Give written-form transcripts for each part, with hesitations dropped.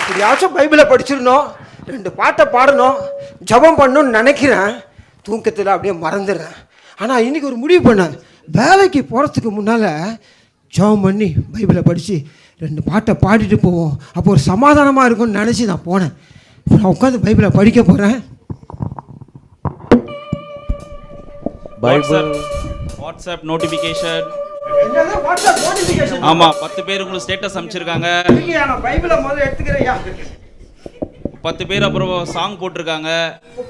எப்படியாச்சும் பைபிளை படிச்சிடணும், 2 பாட்டை பாடணும், ஜபம் பண்ணணும்னு நினைக்கிறேன். தூக்கத்தில் அப்படியே மறந்துடுறேன். ஆனால் இன்றைக்கி ஒரு முடிவு பண்ணேன். வேலைக்கு போகிறதுக்கு முன்னால் ஜபம் பண்ணி பைபிளை படித்து 2 பாட்டை பாடிட்டு போவோம், அப்போ ஒரு சமாதானமாக இருக்கும்னு நினச்சி நான் போனேன். இப்போ நான் உட்காந்து பைபிளை படிக்க போகிறேன். WhatsApp notification. ஆமா, 10 பேர் உங்களுக்கு ஸ்டேட்டஸ் அனுப்பிச்சிருக்காங்க. நான் பைபிளை முதல்ல எடுத்துக்கிறேன்யா. 10 பேர் அப்புறம் சாங் போட்டிருக்காங்க.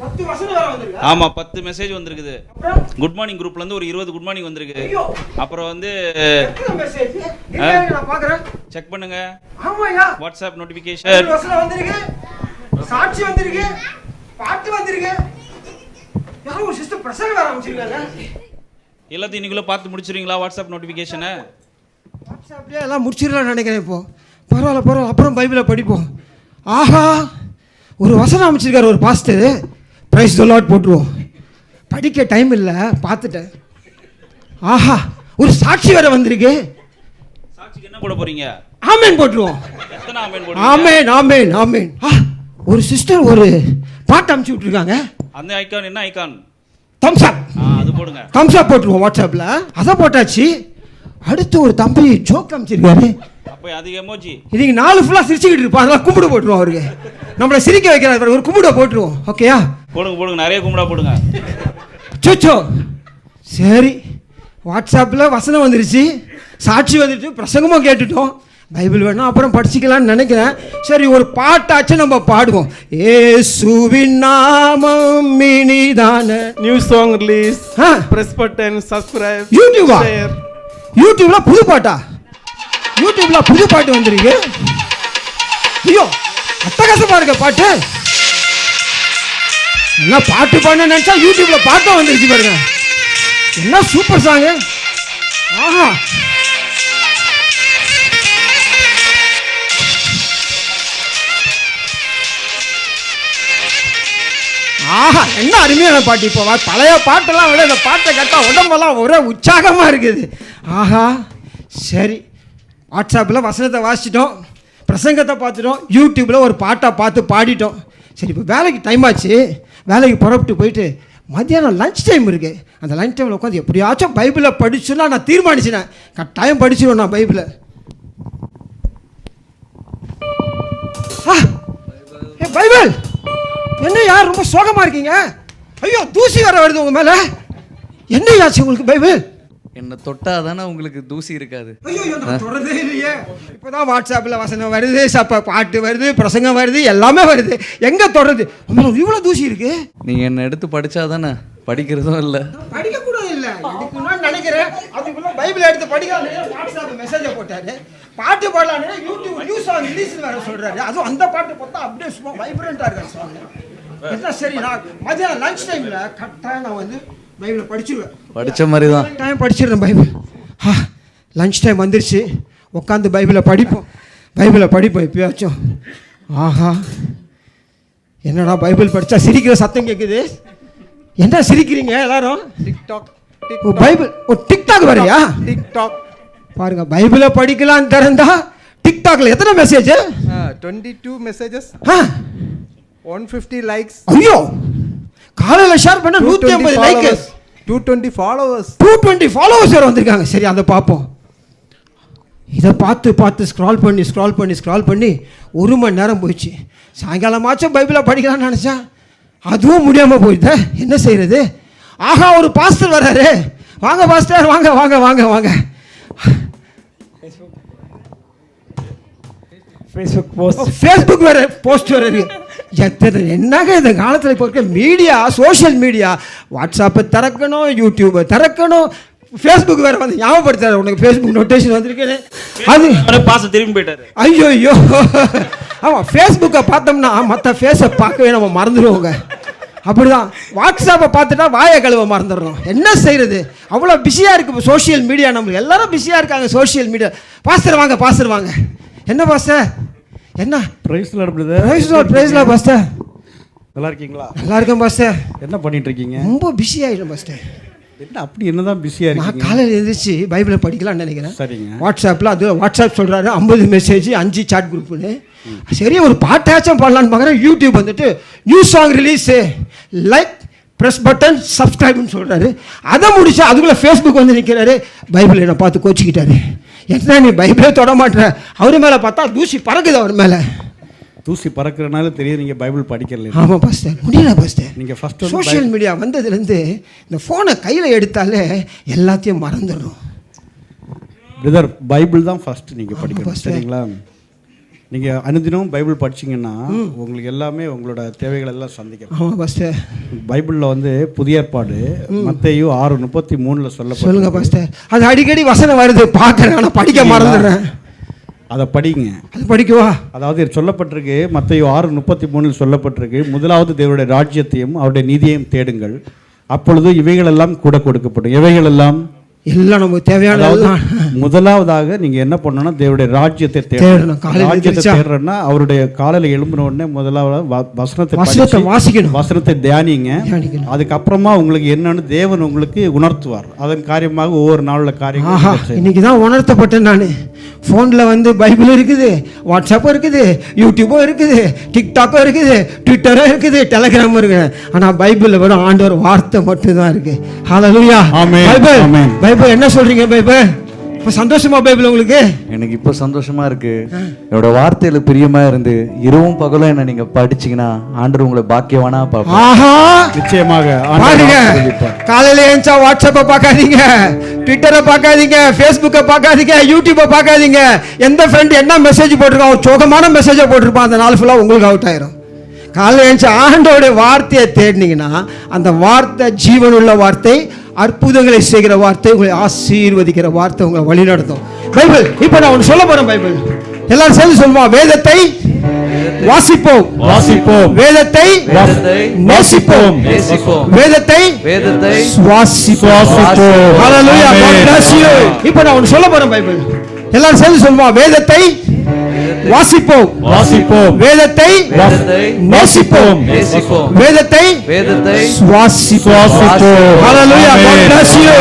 10 வசனம் வர வந்திருக்கு. ஆமா, 10 மெசேஜ் வந்திருக்குது. குட் மார்னிங் குரூப்ல இருந்து ஒரு 20 குட் மார்னிங் வந்திருக்கு. அப்புறம் வந்து எத்தனை மெசேஜ் நான் பார்க்கறேன், செக் பண்ணுங்க. ஆமாயா, வாட்ஸ்அப் நோட்டிஃபிகேஷன் வசனம் வந்திருக்கு, சாட்சி வந்திருக்கு, பாட்டு வந்திருக்கு. யாரோ ஒரு சிஸ்டர் பிரசங்க வர ஆரம்பிச்சிருக்காங்க. எல்லாத்தையும் இன்னைக்குள்ள பார்த்து முடிச்சிருவீங்களா வாட்ஸ்அப் நோட்டிஃபிகேஷனை? வாட்ஸ்அப்லேயே எல்லாம் முடிச்சிடலாம்னு நினைக்கிறேன். இப்போ பரவாயில்ல, அப்புறம் பைபிளை படிப்போம். ஆஹா, ஒரு வசனம் அமைச்சிருக்காரு ஒரு பாஸ்டர், பிரைஸ் தி லார்ட் போட்டுருவோம். படிக்க டைம் இல்லை, பார்த்துட்டேன். ஆஹா, ஒரு சாட்சி வேற வந்திருக்கு. சாட்சிக்கு என்ன போட போறீங்க? ஆமேன் போட்டுருவோம். எத்தனை ஆமேன் போடுவீங்க? ஆமேன் ஆமேன் ஆமேன். ஒரு சிஸ்டர் ஒரு பாட்டு அனுப்பிச்சு விட்டுருக்காங்க. அந்த ஐகான் என்ன ஐகான்? தம்ஸ் அப். அது போடுங்க. தம்ஸ் அப் போட்டுருவோம் வாட்ஸ்அப்ல. அதை போட்டாச்சு. அடுத்து ஒரு தம்பி ஜோக் அனுப்பிச்சிருக்காரு. அப்போ அது எமோஜி. இன்னைக்கு 4 ஃபுல்லா சிரிச்சுக்கிட்டு இருப்பா, அதெல்லாம் கும்பிடு போட்டுருவோம். அவருக்கு நம்மளை சிரிக்க வைக்கிறார், ஒரு கும்பிட போட்டுருவோம். ஓகேயா? போடுங்க, நிறைய கும்பிடா போடுங்க. சோச்சோ, சரி. வாட்ஸ்அப்பில் வசனம் வந்துருச்சு, சாட்சி வந்துருச்சு, பிரசங்கமும் கேட்டுட்டோம். பைபிள் வேணும் அப்புறம் படிச்சுக்கலான்னு நினைக்கிறேன். சரி, ஒரு பாட்டாச்சும் நம்ம பாடுவோம். ஏசுவின் நாமம் இனிதான. New song release. Press button, subscribe. யூடியூப்ல புது பாட்டா? யூடியூப்ல புது பாட்டு வந்திருக்கு. ஐயோ, அட்டகாசமா இருக்க பாட்டு. என்ன பாட்டு பாட நினைச்சா யூடியூப்ல பாட்டும் வந்துருச்சு பாருங்க. என்ன சூப்பர் சாங். ஆஹா, ஆஹா, என்ன அருமையான பாட்டு. இப்போ பழைய பாட்டெல்லாம் விட இந்த பாட்டை கேட்டால் உடம்பெல்லாம் ஒரே உற்சாகமாக இருக்குது. ஆஹா, சரி. வாட்ஸ்அப்பில் வசனத்தை வாசிச்சிட்டோம், பிரசங்கத்தை பார்த்துட்டோம், யூடியூப்பில் ஒரு பாட்டை பார்த்து பாடிட்டோம். சரி, இப்போ வேலைக்கு டைம் ஆச்சு. வேலைக்கு புறப்பட்டு போயிட்டு மத்தியானம் லஞ்ச் டைம் இருக்குது. அந்த லஞ்ச் டைமில் உட்காந்து எப்படியாச்சும் பைபிளை படிச்சுன்னா நான் தீர்மானிச்சினேன், கட்டாயம் படிச்சிடுவேன் நான் பைபிளை. பைபிள் என்ன யார் ரொம்ப சோகமாக இருக்கீங்க? ஐயோ, தூசி வர வருது உங்கள் மேலே. என்ன ஆச்சு உங்களுக்கு? பைபிள் என்ன தொட்டா தானே உங்களுக்கு தூசி இருக்காது. ஐயோ, நான் தொடர்றதே இல்லையே. இப்போதான் வாட்ஸ்அப்பில் வசனம் வருது, பாட்டு வருது, பிரசங்கம் வருது, எல்லாமே வருது. எங்கே தொடருது? இவ்வளோ தூசி இருக்கு. நீங்கள் என்ன எடுத்து படித்தா தானே, படிக்கிறதும் இல்லை. படிக்கக்கூடாது இல்லை, இதுக்குன்னு நினைக்கிறேன். அதுக்குள்ள பைபிள் எடுத்து படிக்காது. வாட்ஸ்அப் மெசேஜை போட்டாரு, பாட்டு பாடலான்னு யூடியூப் நியூ சாங் ரிலீஸ் வேற சொல்கிறாரு. அதுவும் அந்த பாட்டு பார்த்தா அப்படியே சும்மா வைப்ரண்ட்டாக இருக்காரு சாங். என்ன, சரி, நான் மதியானம் லஞ்ச் டைமில் கரெக்டாக நான் வந்து பைபிளை படிச்சிருவேன். படித்த மாதிரி தான் டைம் படிச்சிடுறேன் பைபிள். லஞ்ச் டைம் வந்துருச்சு, உட்காந்து பைபிளை படிப்போம் எப்பயாச்சும். ஆஹா, என்னடா பைபிள் படித்தா சிரிக்கிற சத்தம் கேட்குது. என்ன சிரிக்கிறீங்க எல்லாரும்? டிக்டாக். பைபிள் டிக்டாக் வரையா? டிக்டாக் பாருங்க, பைபிளை படிக்கலான்னு திறந்தா டிக்டாக்ல எத்தனை மெசேஜ்? 22 messages, 150 likes. ஐயோ, காலையில ஷேர் பண்ண 150 லைக், 220 ஃபாலோவர்ஸ். 220 ஃபாலோவர்ஸ் வேற வந்திருக்காங்க. சரி, அதை பார்ப்போம். இதை பார்த்து ஸ்க்ரால் பண்ணி 1 மணி நேரம் போயிடுச்சு. சாயங்காலமாச்சும் பைபிளை படிக்கலாம்னு நினச்சேன், அதுவும் முடியாமல் போயிடுது. என்ன செய்யறது? ஆஹா, ஒரு பாஸ்டர் வர்றாரு. வாங்க பாஸ்டர், வாங்க வாங்க வாங்க வாங்க. ஃபேஸ்புக் வேற போஸ்ட் வேற இருக்கு. என்னங்க இந்த காலத்தில் இப்போ இருக்க மீடியா, சோஷியல் மீடியா, வாட்ஸ்அப்பை திறக்கணும், யூடியூப்பை திறக்கணும், ஃபேஸ்புக் வேற வந்து ஞாபகப்படுத்தாரு. உனக்கு ஃபேஸ்புக் நோட்டிஃபிகேஷன் வந்திருக்கேன்னு அது பாச திரும்பி போயிட்டாரு. ஐயோ, ஆமாம், ஃபேஸ்புக்கை பார்த்தோம்னா மற்ற ஃபேஸை பார்க்கவே நம்ம மறந்துடுவோங்க. அப்படிதான் வாட்ஸ்அப்பை பார்த்துட்டா வாயை கழுவ மறந்துடுறோம். என்ன செய்யறது? அவ்வளோ பிஸியாக இருக்குது இப்போ சோஷியல் மீடியா. நம்மளுக்கு எல்லாரும் பிஸியாக இருக்காங்க சோஷியல் மீடியா. பாஸ்டர் வாங்க. என்ன பாஸ்டர்? என்ன praise lord brother. Praise lord pastor. நல்லா இருக்கீங்களா? நல்லா இருக்கேன் பாஸ்டர். என்ன பண்ணிட்டு இருக்கீங்க? ரொம்ப பிஸி ஆயிடும் பாஸ்டர். என்ன அப்படி என்னதான் பிஸியா நான் இருக்கீங்க? காலையில் எழுந்திரிச்சு பைபிளை படிக்கலாம்னு நினைக்கிறேன். சரிங்க. வாட்ஸ்அப்பில் அது வாட்ஸ்அப் சொல்கிறாரு 50 மெசேஜ் 5 சாட் குரூப்புன்னு. சரி ஒரு பாட்டாச்சும் பாடலான்னு பார்க்குறேன். யூடியூப் வந்துட்டு new song release like press button சப்ஸ்கிரைப்னு சொல்கிறாரு. அதை முடிச்சு அதுக்குள்ளே ஃபேஸ்புக் வந்து நிற்கிறாரு. பைபிள் என்னை பார்த்து கோச்சிக்கிட்டாரு. என்ன நீ பைபிளே தொட மாட்டேற. அவர் மேலே பார்த்தா தூசி பறக்குது அவர் மேலே. தூசி பறக்கிறனால தெரியுது நீங்க பைபிள் படிக்கல. ஆமாம் பாஸ்டர், முடியல பாஸ்டர். நீங்க ஃபர்ஸ்ட் சோஷியல் மீடியா வந்ததுலேருந்து இந்த ஃபோனை கையில் எடுத்தாலே எல்லாத்தையும் மறந்துடுறோம். பிரதர் பைபிள் தான் ஃபர்ஸ்ட் நீங்க படிக்கணும். பாஸ்டர். சரிங்களா? நீங்க அனுதினமும் பைபிள் படிச்சீங்கன்னா உங்களுக்கு எல்லாமே உங்களோட தேவைகள் எல்லாம் சந்திக்கும். ஆமாம் பாஸ்டர். பைபிளில் வந்து புதிய ஏற்பாடு மத்தேயு 6:33 சொல்லப்படும். சொல்லுங்க பாஸ்டர். அது அடிக்கடி வசனம் வருது பார்க்குறேன், ஆனால் படிக்க மறந்துடுறேன். அதை படிங்க. அது படிக்கவா? அதாவது சொல்லப்பட்டிருக்கு மத்தேயு 6:33 சொல்லப்பட்டிருக்கு, முதலாவது தேவனுடைய ராஜ்யத்தையும் அவருடைய நீதியையும் தேடுங்கள், அப்பொழுது இவைகள் எல்லாம் கூட கொடுக்கப்படும். இவைகள் எல்லாம் எல்லாம் நமக்கு தேவையான முதலாவதாக நீங்க என்ன பண்ணணும்னா தேவனுடைய ராஜ்யத்தை தேடணும். காலையில ராஜ்யத்தை தேடுறேன்னா அவருடைய காலையில எழும்பின உடனே முதலாவது வசனத்தை வாசிக்கணும், வசனத்தை தியானிங்க. அதுக்கப்புறமா உங்களுக்கு என்னன்னு தேவன் உங்களுக்கு உணர்த்துவார். அதன் காரியமாக ஒவ்வொரு நாளுள்ள காரியம். இன்னைக்கு தான் உணர்த்தப்பட்டேன் நான். ஃபோனில் வந்து பைபிள் இருக்குது, வாட்ஸ்அப்பும் இருக்குது, யூடியூப்பும் இருக்குது, டிக்டாக்கும் இருக்குது, ட்விட்டரும் இருக்குது, டெலகிராமும் இருக்குது. ஆனால் பைபிளில் வெறும் ஆண்டவர் வார்த்தை மட்டும்தான் இருக்கு. ஹல்லேலூயா. ஆமென். பைபிள் என்ன சொல்றீங்க? பைபிள் இப்போ சந்தோஷமா? பைபிள் உங்களுக்கு? எனக்கு இப்போ சந்தோஷமா இருக்கு. என்னோட வார்த்தையில பிரியமா இருந்து இரவும் பகலும் என்ன நீங்க படிச்சீங்கன்னா ஆண்டவர் உங்களை பாக்கியவானா பார்ப்பார். ஆஹா, நிச்சயமாக. பாருங்க, காலையில ஏஞ்சா வாட்ஸ்அப்பை பார்க்காதீங்க, ட்விட்டரை பார்க்காதீங்க, ஃபேஸ்புக்கை பார்க்காதீங்க, யூடியூப்பை பார்க்காதீங்க. எந்த ஃப்ரெண்ட் என்ன மெசேஜ் போட்டிருக்கான், ஒரு சோகமான மெசேஜை போட்டிருப்பான், அந்த நாள் ஃபுல்லாக உங்களுக்கு அவுட் ஆயிரும். காலையில் ஏஞ்சா ஆண்டோடைய வார்த்தையை தேடினீங்கன்னா அந்த வார்த்தை ஜீவனுள்ள வார்த்தை, அற்புதங்களை செய்கிற வார்த்தை, உங்களை ஆசீர்வதிக்கிற வார்த்தை, உங்களை வழி நடத்தும். பைபிள் இப்போ நான் ஒன்று சொல்ல போறேன். பைபிள் எல்லாரும் சேர்ந்து சொல்லுவோம். வேதத்தை வாசிப்போம், வேதத்தை நேசிப்போம், வேதத்தை சுவாசிப்போம். ஹல்லேலூயா. God bless you. இப்போ நான் ஒன்று சொல்ல போறேன். பைபிள் எல்லாரும் சேர்ந்து சொல்லுவோம். வேதத்தை வாசிப்போம், வேதத்தை நேசிப்போம், வேதத்தை சுவாசிப்போம். ஹல்லேலூயா. God bless you.